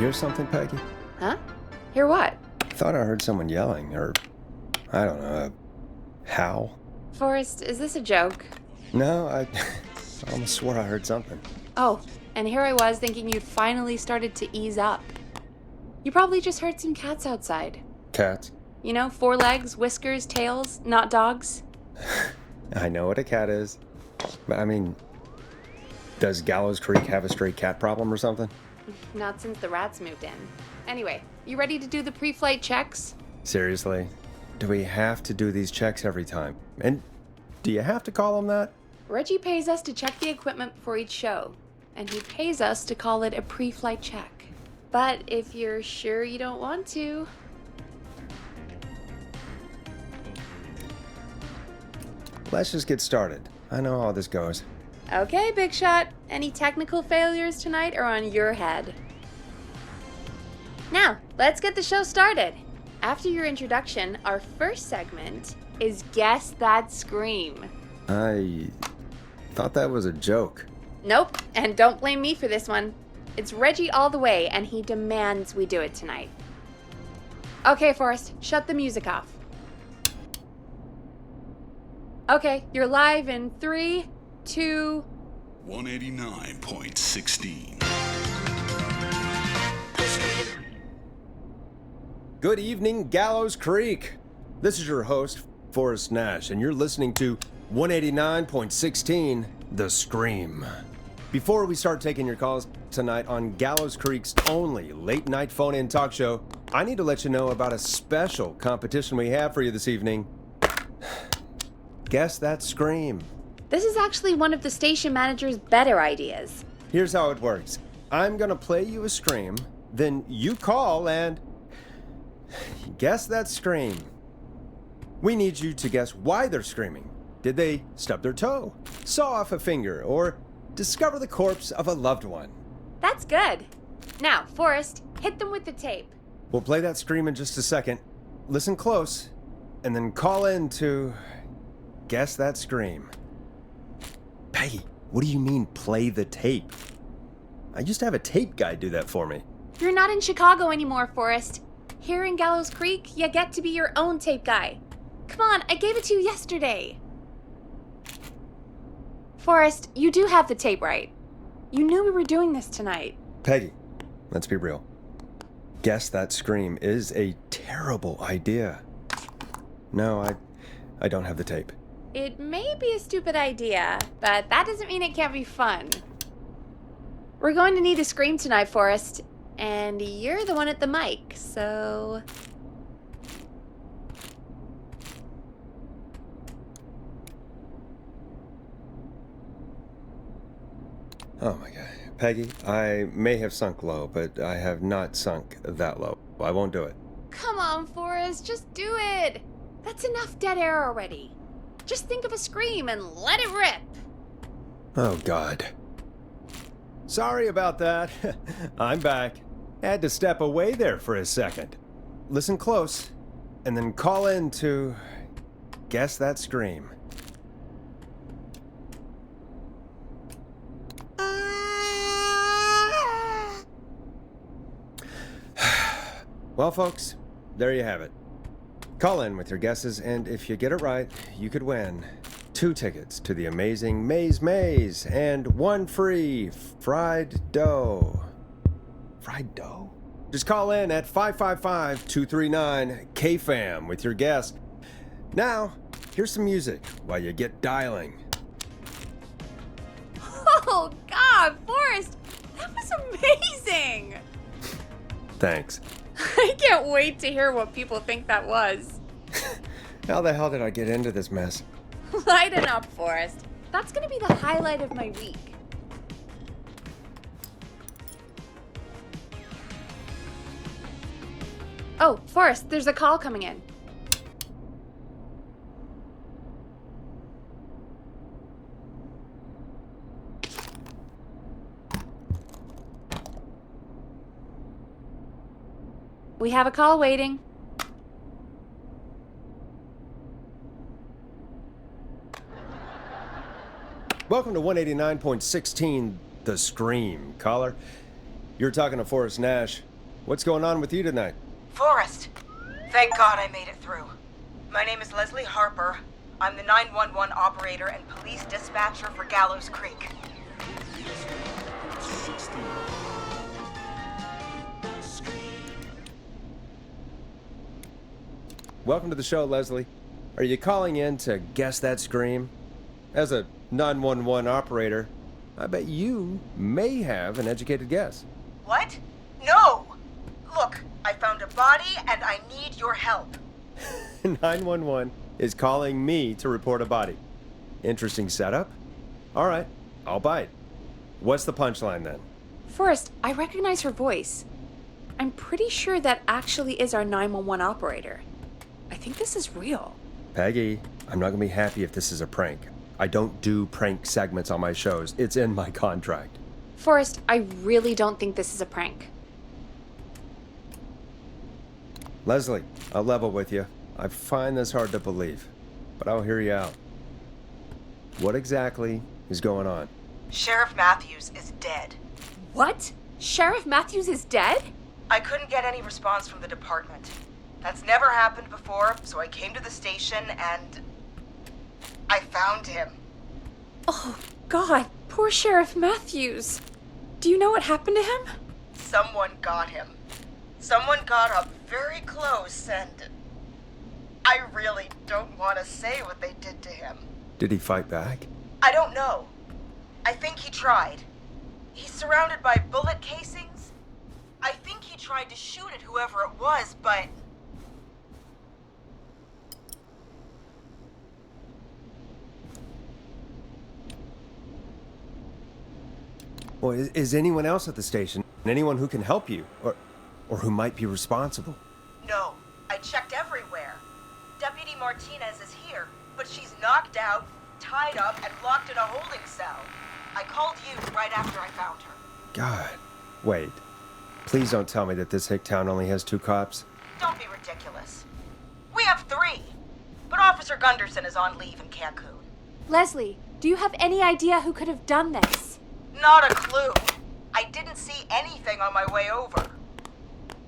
hear something, Peggy? Huh? Hear what? Thought I heard someone yelling, or, I don't know, a howl. Forrest, is this a joke? No, I almost swore I heard something. Oh, and here I was thinking you'd finally started to ease up. You probably just heard some cats outside. Cats? You know, 4 legs, whiskers, tails, not dogs. I know what a cat is. But I mean, does Gallows Creek have a stray cat problem or something? Not since the rats moved in. Anyway, you ready to do the pre-flight checks? Seriously? Do we have to do these checks every time? And do you have to call them that? Reggie pays us to check the equipment before each show, and he pays us to call it a pre-flight check. But if you're sure you don't want to... Let's just get started. I know how this goes. Okay, Big Shot. Any technical failures tonight are on your head. Now, let's get the show started. After your introduction, our first segment is Guess That Scream. I thought that was a joke. Nope, and don't blame me for this one. It's Reggie all the way, and he demands we do it tonight. Okay, Forrest, shut the music off. Okay, you're live in 3, 2... 189.16. Good evening, Gallows Creek. This is your host, Forrest Nash, and you're listening to 189.16, The Scream. Before we start taking your calls tonight on Gallows Creek's only late-night phone-in talk show, I need to let you know about a special competition we have for you this evening. Guess That Scream. This is actually one of the station manager's better ideas. Here's how it works. I'm gonna play you a scream, then you call and guess that scream. We need you to guess why they're screaming. Did they stub their toe, saw off a finger, or discover the corpse of a loved one? That's good. Now, Forrest, hit them with the tape. We'll play that scream in just a second. Listen close, and then call in to guess that scream. Peggy, what do you mean, play the tape? I used to have a tape guy do that for me. You're not in Chicago anymore, Forrest. Here in Gallows Creek, you get to be your own tape guy. Come on, I gave it to you yesterday. Forrest, you do have the tape right. You knew we were doing this tonight. Peggy, let's be real. Guess that scream is a terrible idea. No, I don't have the tape. It may be a stupid idea, but that doesn't mean it can't be fun. We're going to need a scream tonight, Forrest, and you're the one at the mic, so... Oh my God. Peggy, I may have sunk low, but I have not sunk that low. I won't do it. Come on, Forrest, just do it. That's enough dead air already. Just think of a scream and let it rip. Oh God. Sorry about that. I'm back. Had to step away there for a second. Listen close, and then call in to guess that scream. Well, folks, there you have it. Call in with your guesses, and if you get it right, you could win 2 tickets to the amazing Maze and 1 free fried dough. Fried dough? Just call in at 555-239-KFAM with your guess. Now, here's some music while you get dialing. Oh, God, Forrest, that was amazing. Thanks. I can't wait to hear what people think that was. How the hell did I get into this mess? Lighten up, Forrest. That's gonna be the highlight of my week. Oh, Forrest, there's a call coming in. We have a call waiting. Welcome to 189.16, The Scream. Caller, you're talking to Forrest Nash. What's going on with you tonight? Forrest. Thank God I made it through. My name is Leslie Harper. I'm the 911 operator and police dispatcher for Gallows Creek. Welcome to the show, Leslie. Are you calling in to guess that scream? As a 911 operator, I bet you may have an educated guess. What? No! Look, I found a body and I need your help. 911 is calling me to report a body. Interesting setup. All right, I'll bite. What's the punchline then? Forrest, I recognize her voice. I'm pretty sure that actually is our 911 operator. I think this is real. Peggy, I'm not gonna be happy if this is a prank. I don't do prank segments on my shows. It's in my contract. Forrest, I really don't think this is a prank. Leslie, I'll level with you. I find this hard to believe, but I'll hear you out. What exactly is going on? Sheriff Matthews is dead. What? Sheriff Matthews is dead? I couldn't get any response from the department. That's never happened before, so I came to the station and I found him. Oh, God, poor Sheriff Matthews. Do you know what happened to him? Someone got him. Someone got up very close and I really don't want to say what they did to him. Did he fight back? I don't know. I think he tried. He's surrounded by bullet casings. I think he tried to shoot at whoever it was, but... Well, is anyone else at the station? Anyone who can help you? Or who might be responsible? No, I checked everywhere. Deputy Martinez is here, but she's knocked out, tied up, and locked in a holding cell. I called you right after I found her. God. Wait. Please don't tell me that this hick town only has 2 cops. Don't be ridiculous. We have 3, but Officer Gunderson is on leave in Cancun. Leslie, do you have any idea who could have done this? Not a clue. I didn't see anything on my way over.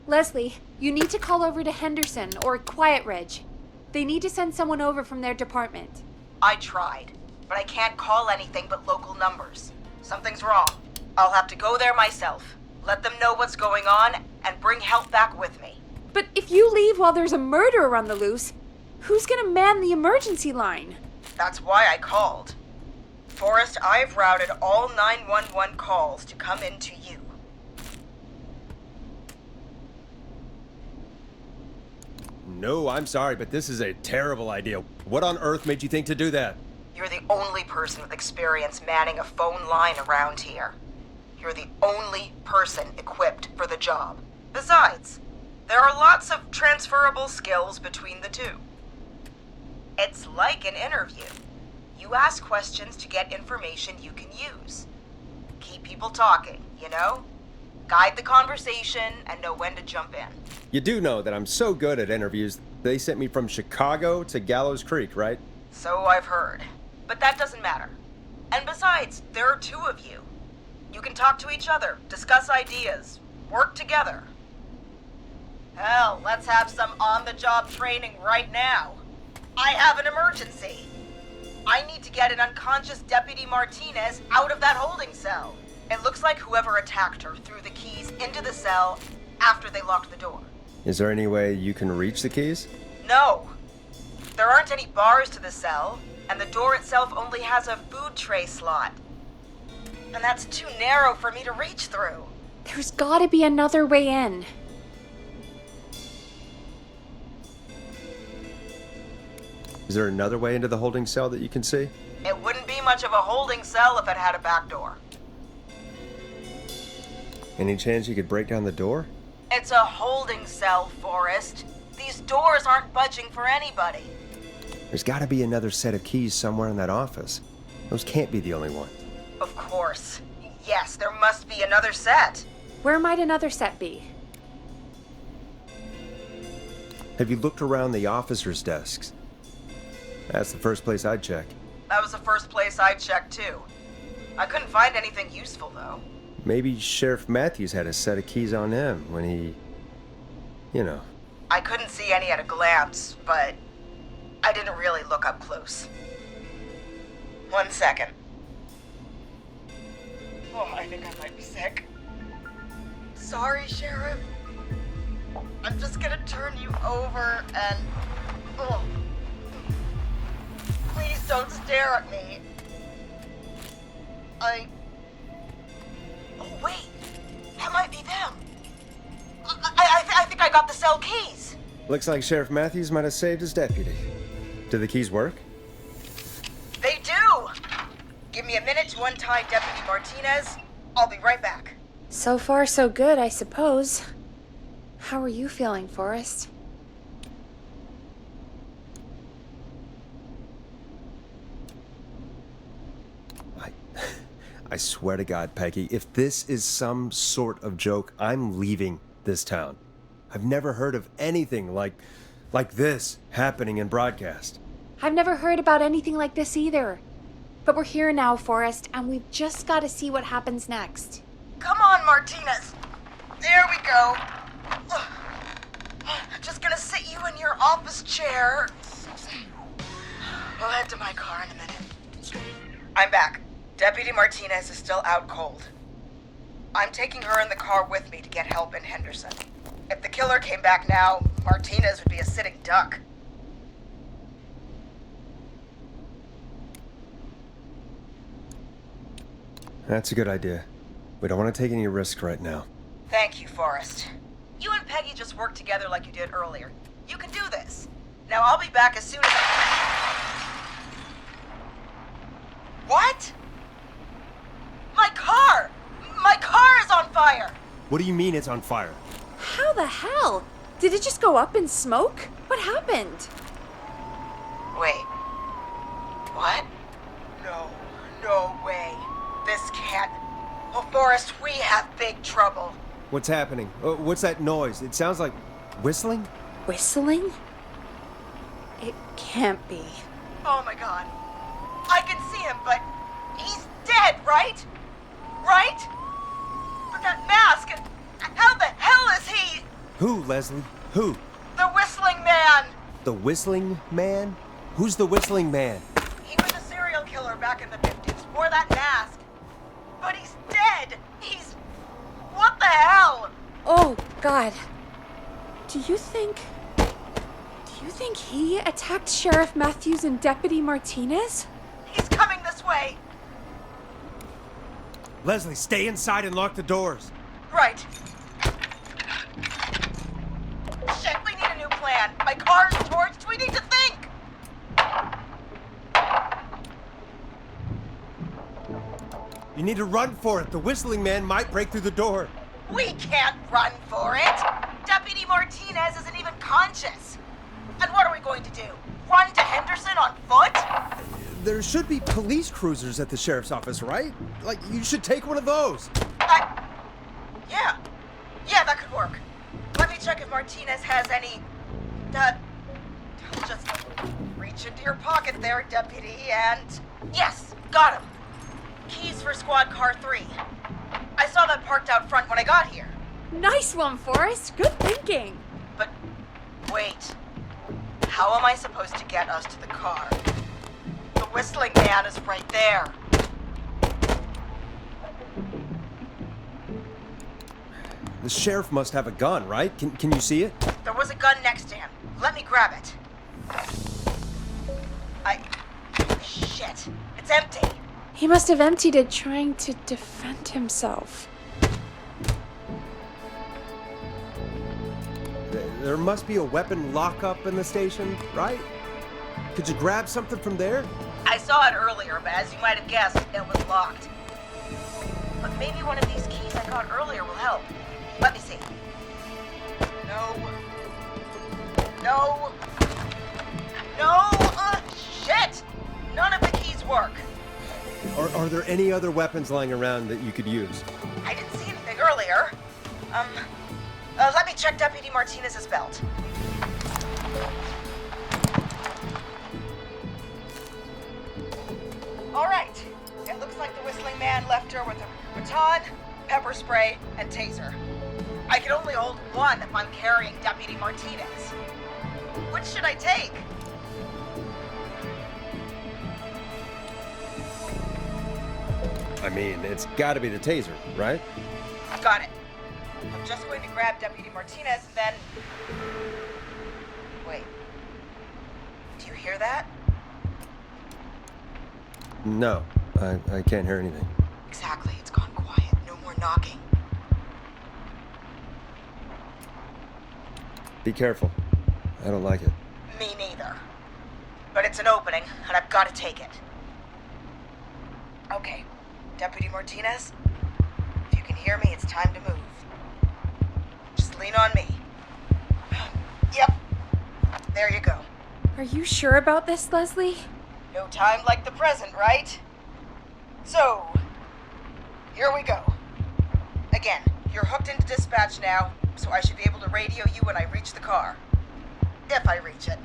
Leslie, you need to call over to Henderson or Quiet Ridge. They need to send someone over from their department. I tried, but I can't call anything but local numbers. Something's wrong. I'll have to go there myself, let them know what's going on, and bring help back with me. But if you leave while there's a murderer on the loose, who's gonna man the emergency line? That's why I called. Forrest, I've routed all 911 calls to come in to you. No, I'm sorry, but this is a terrible idea. What on earth made you think to do that? You're the only person with experience manning a phone line around here. You're the only person equipped for the job. Besides, there are lots of transferable skills between the two. It's like an interview. You ask questions to get information you can use. Keep people talking, you know? Guide the conversation and know when to jump in. You do know that I'm so good at interviews, they sent me from Chicago to Gallows Creek, right? So I've heard. But that doesn't matter. And besides, there are 2 of you. You can talk to each other, discuss ideas, work together. Hell, let's have some on-the-job training right now. I have an emergency. I need to get an unconscious Deputy Martinez out of that holding cell. It looks like whoever attacked her threw the keys into the cell after they locked the door. Is there any way you can reach the keys? No. There aren't any bars to the cell, and the door itself only has a food tray slot. And that's too narrow for me to reach through. There's gotta be another way in. Is there another way into the holding cell that you can see? It wouldn't be much of a holding cell if it had a back door. Any chance you could break down the door? It's a holding cell, Forrest. These doors aren't budging for anybody. There's got to be another set of keys somewhere in that office. Those can't be the only ones. Of course. Yes, there must be another set. Where might another set be? Have you looked around the officers' desks? That's the first place I'd check. That was the first place I checked, too. I couldn't find anything useful, though. Maybe Sheriff Matthews had a set of keys on him when he You know. I couldn't see any at a glance, but I didn't really look up close. 1 second. Oh, I think I might be sick. Sorry, Sheriff. I'm just gonna turn you over and... Oh. Please don't stare at me. Oh, wait. That might be them. I think I got the cell keys. Looks like Sheriff Matthews might have saved his deputy. Do the keys work? They do! Give me a minute to untie Deputy Martinez. I'll be right back. So far, so good, I suppose. How are you feeling, Forrest? I swear to God, Peggy, if this is some sort of joke, I'm leaving this town. I've never heard of anything like this happening in broadcast. I've never heard about anything like this either. But we're here now, Forrest, and we've just got to see what happens next. Come on, Martinez. There we go. Just gonna sit you in your office chair. We'll head to my car in a minute. I'm back. Deputy Martinez is still out cold. I'm taking her in the car with me to get help in Henderson. If the killer came back now, Martinez would be a sitting duck. That's a good idea. We don't want to take any risks right now. Thank you, Forrest. You and Peggy just worked together like you did earlier. You can do this. Now I'll be back as soon as What? My car! My car is on fire! What do you mean it's on fire? How the hell? Did it just go up in smoke? What happened? Wait. What? No way. This can't... Oh, Forrest, we have big trouble. What's happening? What's that noise? It sounds like whistling? Whistling? It can't be. Oh my God. I can see him, but he's dead, right? Right? But that mask, how the hell is he? Who, Leslie? Who? The Whistling Man. The Whistling Man? Who's the Whistling Man? He was a serial killer back in the 50s, wore that mask. But he's dead. He's... What the hell? Oh, God. Do you think he attacked Sheriff Matthews and Deputy Martinez? He's coming this way. Leslie, stay inside and lock the doors. Right. Shit, we need a new plan. My car's torched. We need to think. You need to run for it. The Whistling Man might break through the door. We can't run for it. Deputy Martinez isn't even conscious. And what are we going to do? Run to Henderson on foot? There should be police cruisers at the sheriff's office, right? Like, you should take one of those. Yeah, that could work. Let me check if Martinez has any... Just reach into your pocket there, Deputy, and... Yes, got him. Keys for squad car 3. I saw that parked out front when I got here. Nice one, Forrest. Good thinking. But, wait. How am I supposed to get us to the car? The Whistling Man is right there. The sheriff must have a gun, right? Can you see it? There was a gun next to him. Let me grab it. Shit. It's empty. He must have emptied it trying to defend himself. There must be a weapon lockup in the station, right? Could you grab something from there? I saw it earlier, but as you might have guessed, it was locked. But maybe one of these keys I got earlier will help. Let me see. No. Shit! None of the keys work. Are there any other weapons lying around that you could use? I didn't see anything earlier. Let me check Deputy Martinez's belt. All right. It looks like the Whistling Man left her with a baton, pepper spray, and taser. I can only hold one if I'm carrying Deputy Martinez. Which should I take? I mean, it's gotta be the taser, right? Got it. I'm just going to grab Deputy Martinez and then... Wait. Do you hear that? No, I can't hear anything. Exactly, it's gone quiet. No more knocking. Be careful. I don't like it. Me neither. But it's an opening, and I've got to take it. Okay, Deputy Martinez, if you can hear me, it's time to move. Just lean on me. Yep, there you go. Are you sure about this, Leslie? No time like the present, right? So, here we go. Again, you're hooked into dispatch now, so I should be able to radio you when I reach the car. If I reach it.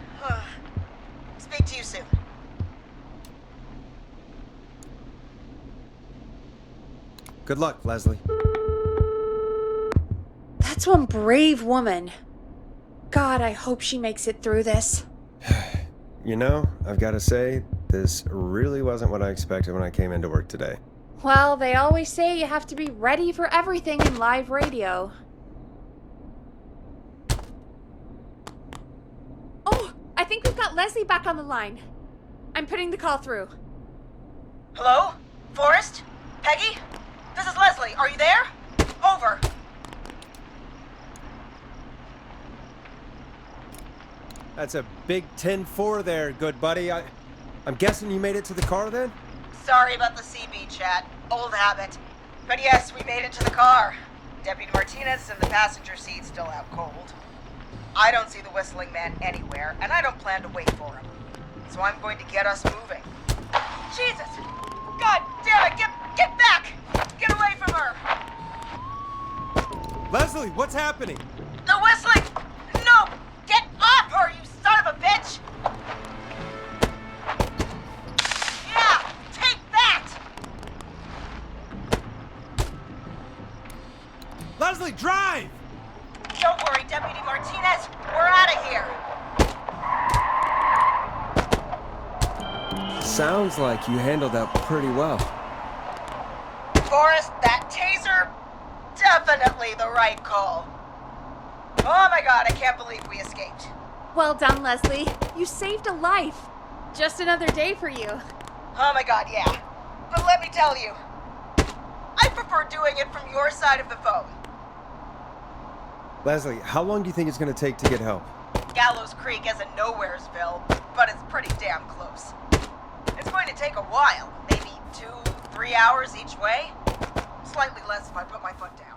Speak to you soon. Good luck, Leslie. That's one brave woman. God, I hope she makes it through this. You know, I've gotta say, this really wasn't what I expected when I came into work today. Well, they always say you have to be ready for everything in live radio. Oh, I think we've got Leslie back on the line. I'm putting the call through. Hello? Forrest? Peggy? This is Leslie. Are you there? Over. That's a big 10-4 there, good buddy. I'm guessing you made it to the car then? Sorry about the CB chat. Old habit. But yes, we made it to the car. Deputy Martinez is in the passenger seat, still out cold. I don't see the whistling man anywhere, and I don't plan to wait for him. So I'm going to get us moving. Jesus! God damn it! Get back! Get away from her! Leslie, what's happening? The whistling! No! Get off her, you son of a bitch! Yeah! Take that! Leslie, drive! Don't worry, Deputy Martinez. We're out of here. Sounds like you handled that pretty well. Forrest, that taser, definitely the right call. Oh my god, I can't believe we escaped. Well done, Leslie. You saved a life. Just another day for you. Oh my god, yeah. But let me tell you, I prefer doing it from your side of the phone. Leslie, how long do you think it's going to take to get help? Gallows Creek isn't Nowheresville, but it's pretty damn close. It's going to take a while, maybe 2-3 hours each way. Slightly less if I put my foot down.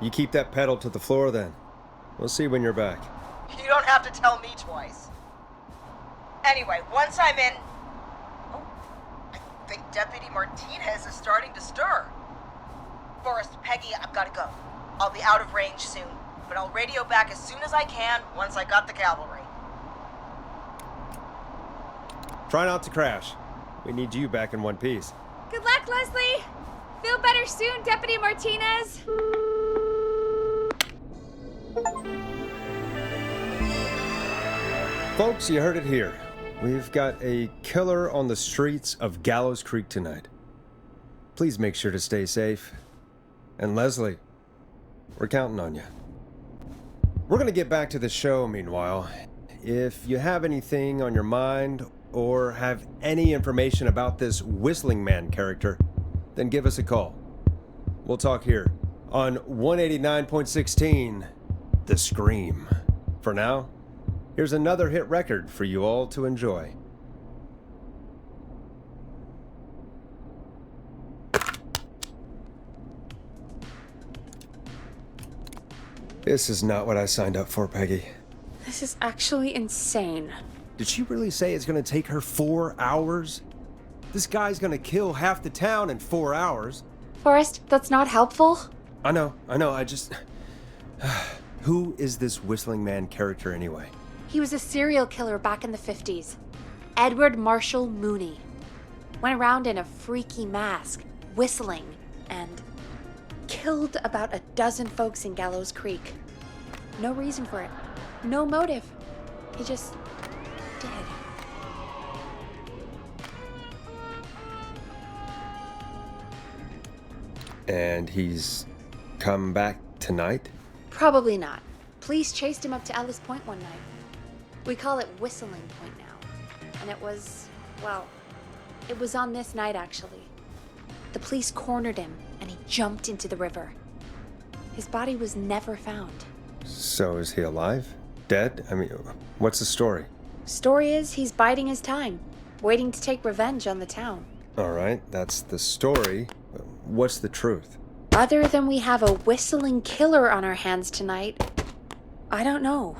You keep that pedal to the floor then. We'll see when you're back. You don't have to tell me twice. Anyway, once I'm in... Oh, I think Deputy Martinez is starting to stir. Forrest, Peggy, I've got to go. I'll be out of range soon, but I'll radio back as soon as I can once I got the cavalry. Try not to crash. We need you back in one piece. Good luck, Leslie. Feel better soon, Deputy Martinez. Folks, you heard it here. We've got a killer on the streets of Gallows Creek tonight. Please make sure to stay safe. And Leslie, we're counting on you. We're going to get back to the show meanwhile. If you have anything on your mind or have any information about this Whistling Man character, then give us a call. We'll talk here on 189.16, The Scream. For now, here's another hit record for you all to enjoy. This is not what I signed up for, Peggy. This is actually insane. Did she really say it's going to take her 4 hours? This guy's going to kill half the town in 4 hours. Forrest, that's not helpful. I know, I just... Who is this Whistling Man character anyway? He was a serial killer back in the 50s. Edward Marshall Mooney. Went around in a freaky mask, whistling, and killed about a dozen folks in Gallows Creek. No reason for it. No motive. He just did. And he's come back tonight? Probably not. Police chased him up to Ellis Point one night. We call it Whistling Point now. And it was on this night actually. The police cornered him and he jumped into the river. His body was never found. So is he alive? Dead? I mean, what's the story? Story is he's biding his time, waiting to take revenge on the town. All right, that's the story. What's the truth? Other than we have a whistling killer on our hands tonight, I don't know.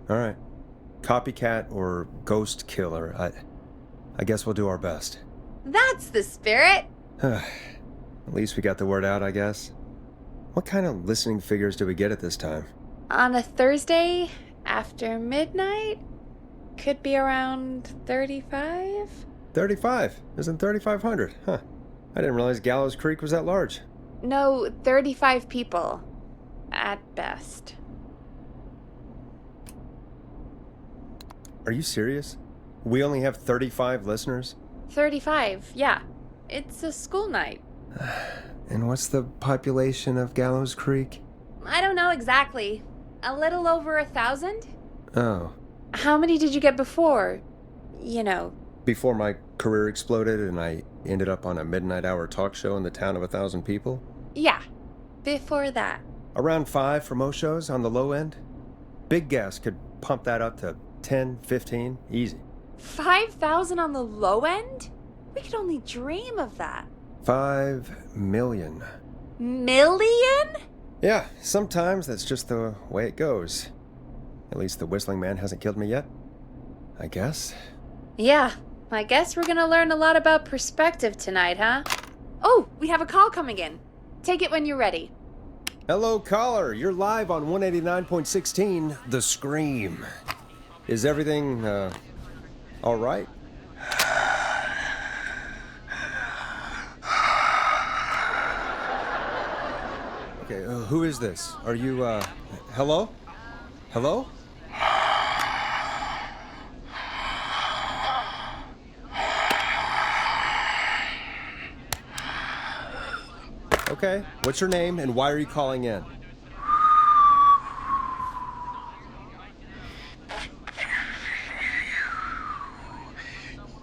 All right. Copycat or ghost killer. I guess we'll do our best. That's the spirit! At least we got the word out, I guess. What kind of listening figures do we get at this time? On a Thursday after midnight? Could be around 35? 35. Isn't 3,500? Huh. I didn't realize Gallows Creek was that large. No, 35 people. At best. Are you serious? We only have 35 listeners? 35, yeah. It's a school night. And what's the population of Gallows Creek? I don't know exactly. A little over 1,000? Oh. How many did you get before? You know. Before my career exploded and I ended up on a midnight hour talk show in the town of 1,000 people? Yeah, before that. Around 5 for most shows on the low end? Big Gas could pump that up to 10, 15, easy. 5,000 on the low end? We could only dream of that. 5 million. Million? Yeah, sometimes that's just the way it goes. At least the Whistling Man hasn't killed me yet. I guess. Yeah, I guess we're gonna learn a lot about perspective tonight, huh? Oh, we have a call coming in. Take it when you're ready. Hello, caller. You're live on 189.16, The Scream. Is everything, all right? Okay, who is this? Are you, hello? Hello? Okay, what's your name and why are you calling in?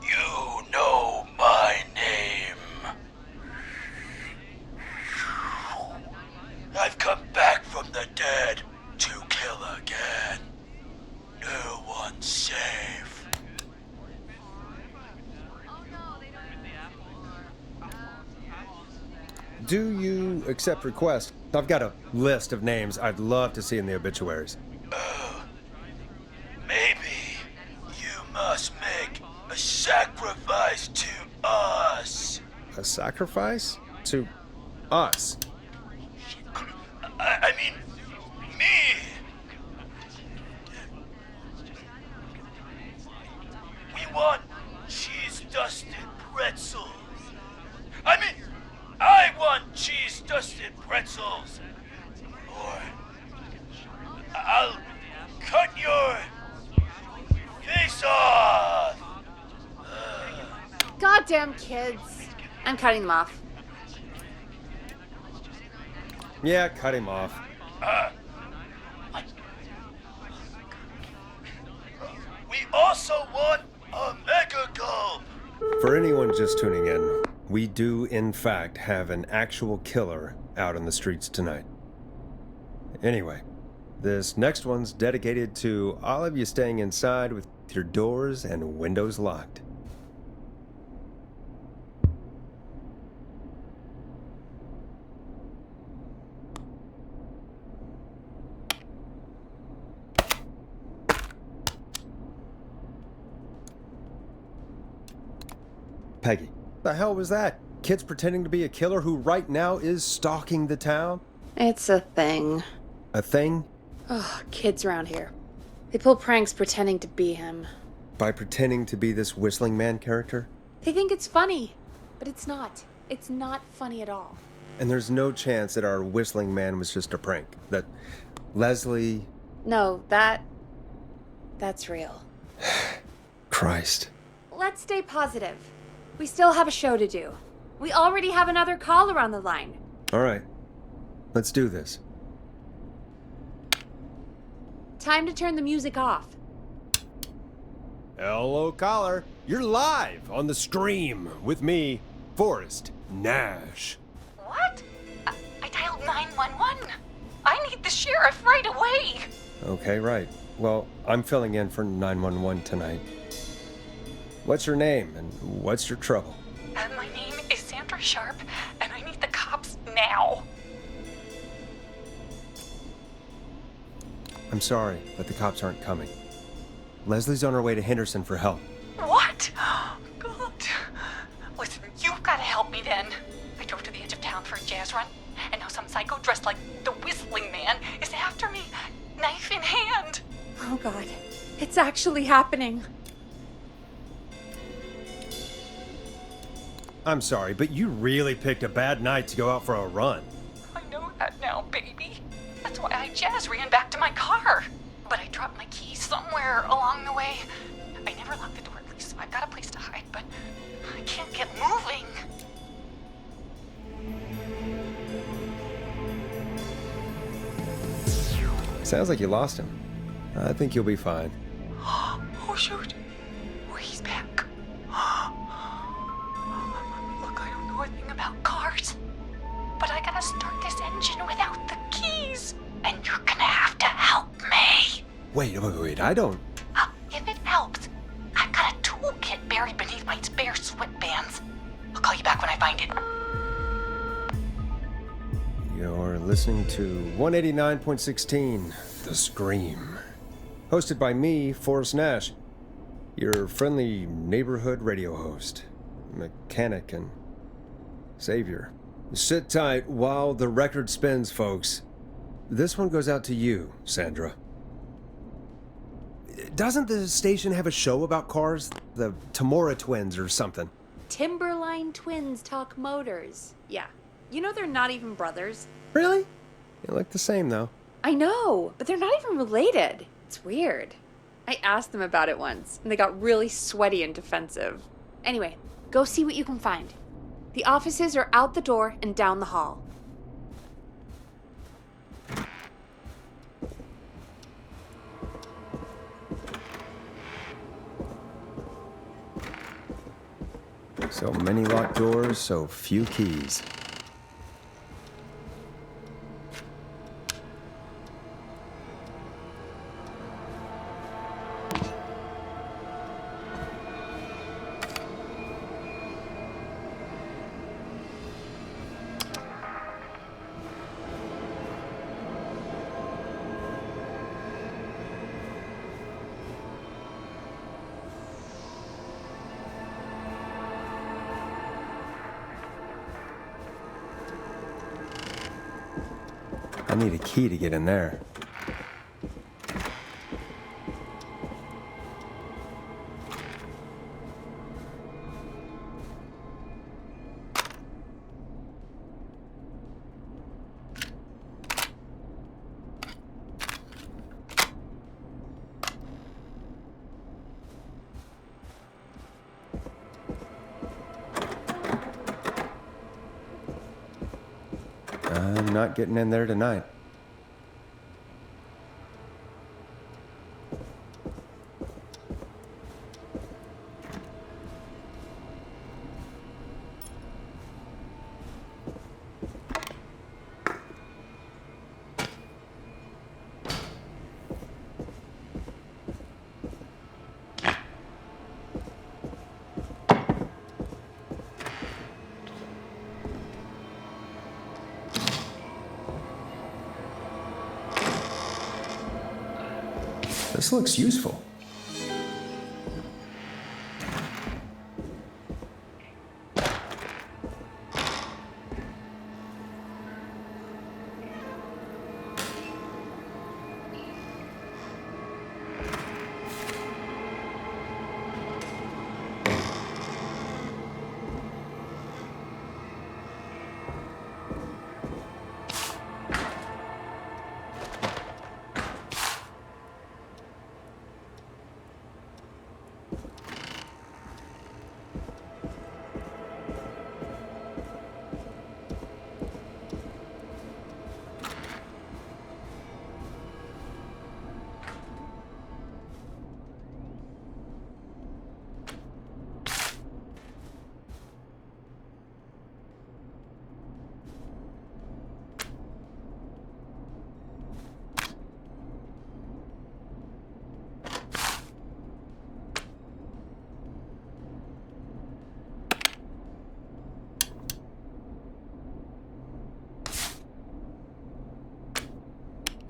You know my name. I've come back from the dead to kill again. No one's safe. Do you accept requests? I've got a list of names I'd love to see in the obituaries. Maybe you must make a sacrifice to us. A sacrifice? To us? I mean, me. We want cheese-dusted pretzels. I want cheese-dusted pretzels. Or I'll cut your face off. Goddamn kids. I'm cutting them off. Yeah, cut him off. We also want a mega gulp. For anyone just tuning in, we do, in fact, have an actual killer out on the streets tonight. Anyway, this next one's dedicated to all of you staying inside with your doors and windows locked. Peggy, the hell was that? kids pretending to be a killer who right now is stalking the town? It's a thing. A thing? Oh, kids around here. They pull pranks pretending to be him. By pretending to be this whistling man character? They think it's funny, but it's not. It's not funny at all. And there's no chance that our whistling man was just a prank. That Leslie... No, that's real. Christ. Let's stay positive. We still have a show to do. We already have another caller on the line. All right. Let's do this. Time to turn the music off. Hello, caller. You're live on the stream with me, Forrest Nash. What? I dialed 911. I need the sheriff right away. Okay, right. Well, I'm filling in for 911 tonight. What's your name and what's your trouble? My name is Sandra Sharp, and I need the cops now. I'm sorry, but the cops aren't coming. Leslie's on her way to Henderson for help. What? God. Listen, you've got to help me then. I drove to the edge of town for a jazz run, and now some psycho dressed like the Whistling Man is after me, knife in hand. Oh God, it's actually happening. I'm sorry, but you really picked a bad night to go out for a run. I know that now, baby. That's why I jazz ran back to my car. But I dropped my keys somewhere along the way. I never locked the door at least, so I've got a place to hide, but I can't get moving. Sounds like you lost him. I think you'll be fine. Oh, shoot. Oh, he's back. Look, I don't know a thing about cars, but I gotta start this engine without the keys. And you're gonna have to help me. Wait, I don't... If it helps, I've got a toolkit buried beneath my spare sweatbands. I'll call you back when I find it. You're listening to 189.16, The Scream. Hosted by me, Forrest Nash, your friendly neighborhood radio host, mechanic, and savior. Sit tight while the record spins, folks. This one goes out to you, Sandra. Doesn't the station have a show about cars? The Tamora twins or something? Timberline twins talk motors. Yeah. You know they're not even brothers. Really? They look the same, though. I know, but they're not even related. It's weird. I asked them about it once, and they got really sweaty and defensive. Anyway, go see what you can find. The offices are out the door and down the hall. So many locked doors, so few keys. I need a key to get in there. I'm not getting in there tonight. This looks useful.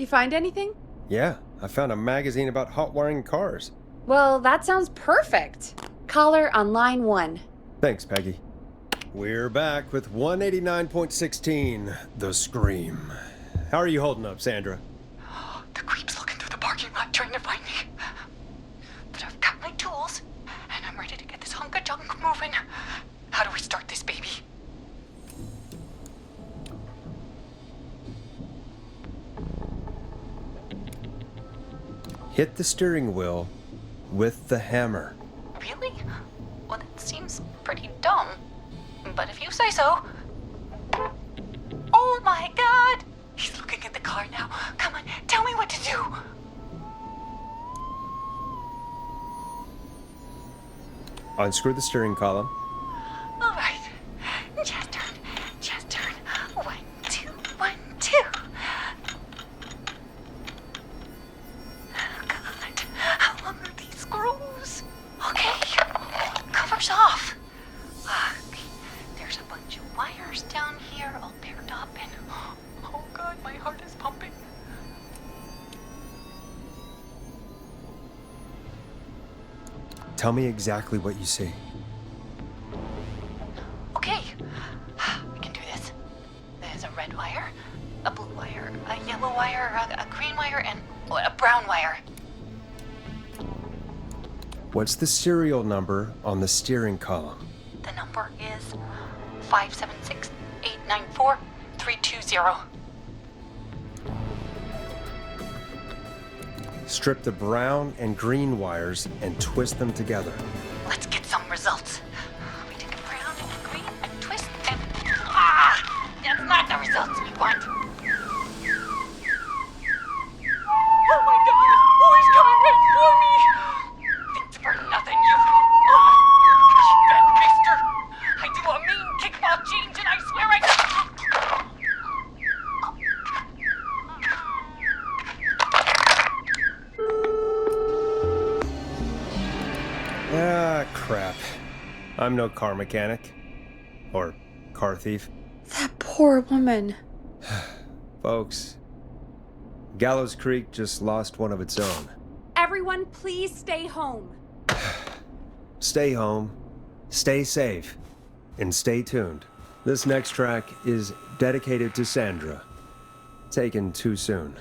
You find anything? Yeah, I found a magazine about hot wiring cars. Well, that sounds perfect. Caller on line 1. Thanks, Peggy. We're back with 189.16, The Scream. How are you holding up, Sandra? The creep's looking through the parking lot trying to find me. But I've got my tools, and I'm ready to get this hunk of junk moving. How do we start this baby? Hit the steering wheel with the hammer. Really? Well, that seems pretty dumb. But if you say so. Oh my god! He's looking at the car now. Come on, tell me what to do. Unscrew the steering column. All right. Just turn. Just turn. 1, 2, 1, 2. Oh, God. How long are these screws? Okay. Cover's off. Okay. There's a bunch of wires down here all paired up and... Oh, God, my heart is pumping. Tell me exactly what you see. Okay, we can do this. There's a red wire, a blue wire, a yellow wire, a green wire, and a brown wire. What's the serial number on the steering column? The number is 576-894-320. Strip the brown and green wires and twist them together. Let's get some results. We take a brown and a green and twist and... That's not the results we want. Oh my god! Oh, he's coming right for me! Thanks for nothing, you... cheap mister! I do a mean kickball change and I swear I... Ah, crap. I'm no car mechanic. Or car thief. That poor woman. Folks, Gallows Creek just lost one of its own. Everyone, please stay home. Stay home, stay safe, and stay tuned. This next track is dedicated to Sandra. Taken too soon.